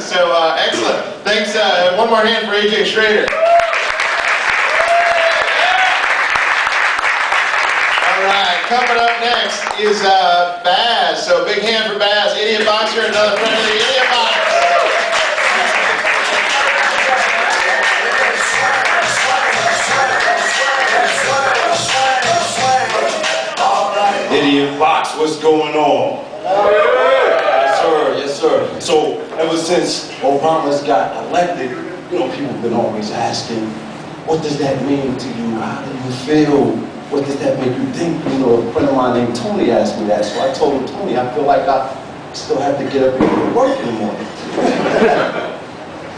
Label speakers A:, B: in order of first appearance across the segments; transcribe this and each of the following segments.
A: So, excellent. Thanks. One more hand for AJ Schrader. All right, coming up next is Bazz. So, big hand for Bazz, idiot boxer, another friend of the idiot box.
B: Idiot Box, what's going on? Yes, sir, yes, sir. So, ever since Obama's got elected, you know, people have been always asking, what does that mean to you? How do you feel? What does that make you think? You know, a friend of mine named Tony asked me that, so I told him, Tony, I feel like I still have to get up and go to work in the morning.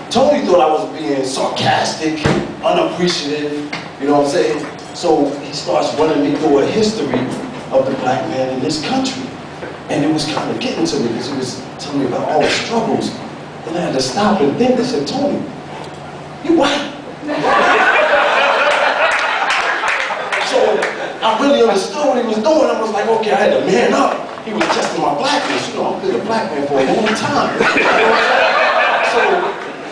B: Tony thought I was being sarcastic, unappreciative, you know what I'm saying? So he starts running me through a history of the black man in this country. And it was kind of getting to me because he was telling me about all the struggles. And I had to stop and think. I said, Tony, you white. So I really understood what he was doing. I was like, okay, I had to man up. He was testing my blackness. You know, I've been a black man for a long time. So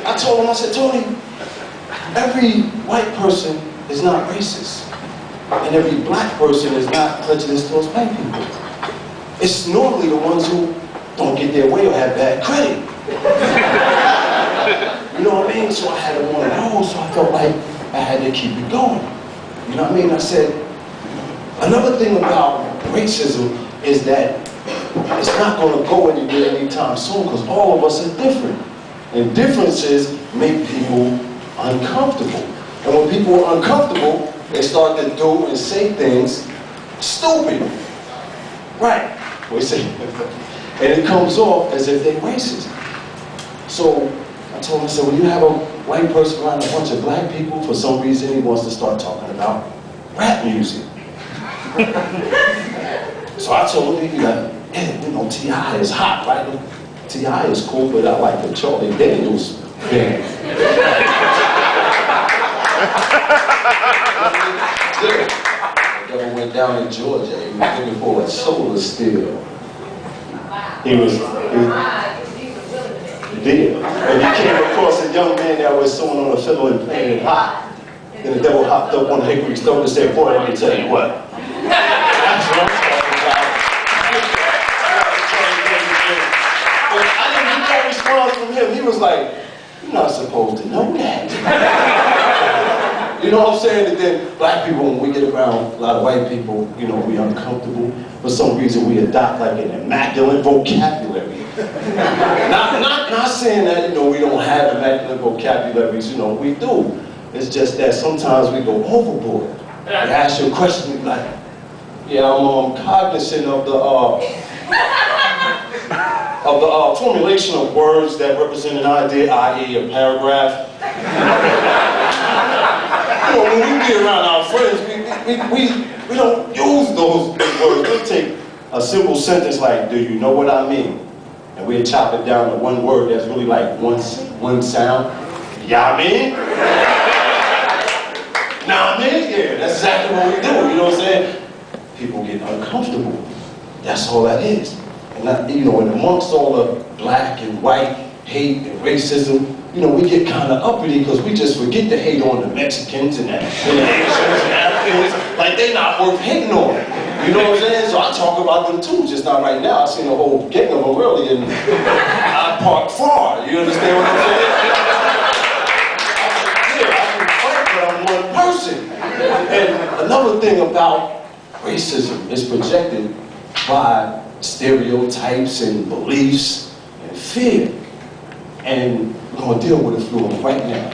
B: I told him, I said, Tony, every white person is not racist. And every black person is not prejudiced towards white people. It's normally the ones who don't get their way or have bad credit. You know what I mean? So I had one of those, so I felt like I had to keep it going. You know what I mean? I said, another thing about racism is that it's not going to go anywhere anytime soon because all of us are different. And differences make people uncomfortable. And when people are uncomfortable, they start to do and say things stupid. Right. We say, and it comes off as if they're racist. So I told him, I said, when you have a white person around a bunch of black people, for some reason he wants to start talking about rap music. So I told him, you know, T.I. is hot, right? T.I. is cool, but I like the Charlie Daniels band. The guy went down to Georgia. He was looking for a solar steel. He did. And he came across a young man that was sewing on a fiddle and playing it hot. Then the devil hopped up on the hickory stone and said, boy, let me tell you what. That's what I'm talking about. But I didn't get no response from him. He was like, you're not supposed to know that. You know what I'm saying? And then black people, when we get around a lot of white people, you know, we're uncomfortable. For some reason, we adopt like an immaculate vocabulary. Not saying that, you know, we don't have immaculate vocabularies, you know, we do. It's just that sometimes we go overboard. You ask you a question, you're like, yeah, I'm cognizant of the formulation of words that represent an idea, i.e. a paragraph. You know, when we be around our friends, we don't use those big words. We'll take a simple sentence like, do you know what I mean? And we'll chop it down to one word that's really like one sound. Yeah, I mean? Nah, I mean? Yeah, that's exactly what we do, you know what I'm saying? People get uncomfortable. That's all that is. And that, you know, and amongst all the black and white hate and racism, you know, we get kind of uppity because we just forget to hate on the Mexicans and the Asians and Africans, like they're not worth hating on. You know what I'm saying? So I talk about them too, just not right now. I seen a whole gang of them earlier and I parked far. You understand what I'm saying? Yeah, I can fight, but I'm one person. And another thing about racism is projected by stereotypes and beliefs and fear. And we're going to deal with it fluent right now.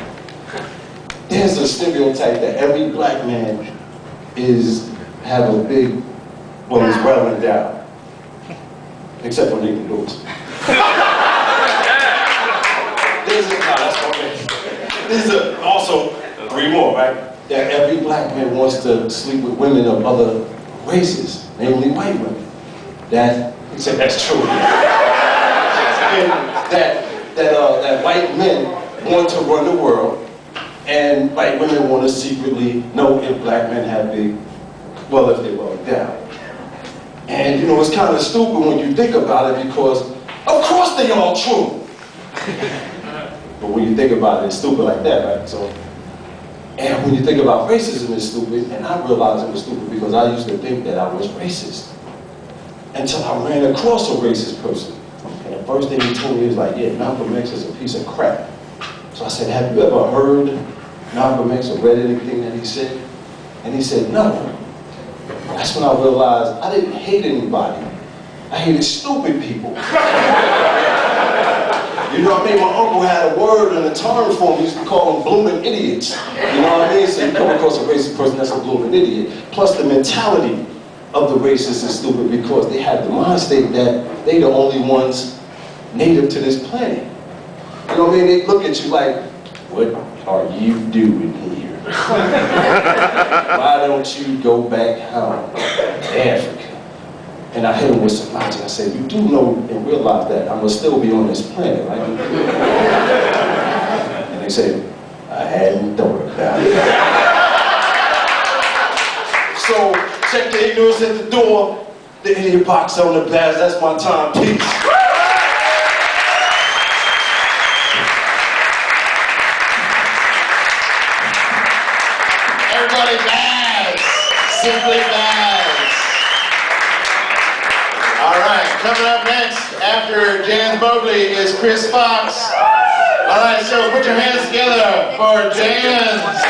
B: There's a stereotype that every black man have a big, well, he's well endowed. Except for Nathan Lewis. There's also three more, right? That every black man wants to sleep with women of other races, namely white women. Except that's true. And that white men want to run the world, and white women want to secretly know if black men have big, well, if they're well endowed. And you know, it's kind of stupid when you think about it because, of course they all true. But when you think about it, it's stupid like that, right? So, and when you think about racism, it's stupid, and I realized it was stupid because I used to think that I was racist. Until I ran across a racist person. And the first thing he told me was like, yeah, Malcolm X is a piece of crap. So I said, have you ever heard Malcolm X or read anything that he said? And he said, no. That's when I realized I didn't hate anybody. I hated stupid people. You know what I mean? My uncle had a word and a term for them. He used to call them blooming idiots. You know what I mean? So you come across a racist person, that's a blooming idiot. Plus the mentality of the racists is stupid because they have the mind state that they the only ones native to this planet. You know what I mean? They look at you like, what are you doing here? Why don't you go back home to Africa? And I hit them with some logic. I said, you do know and realize that I'm gonna still be on this planet, right? And they said, I hadn't thought about it. So, check the ignorance at the door, the idiot box on the Bazz. That's my time. Peace.
A: Everybody, Bazz. Simply Bazz. All right, coming up next after Jan Mobley is Chris Fox. All right, so put your hands together for Jan.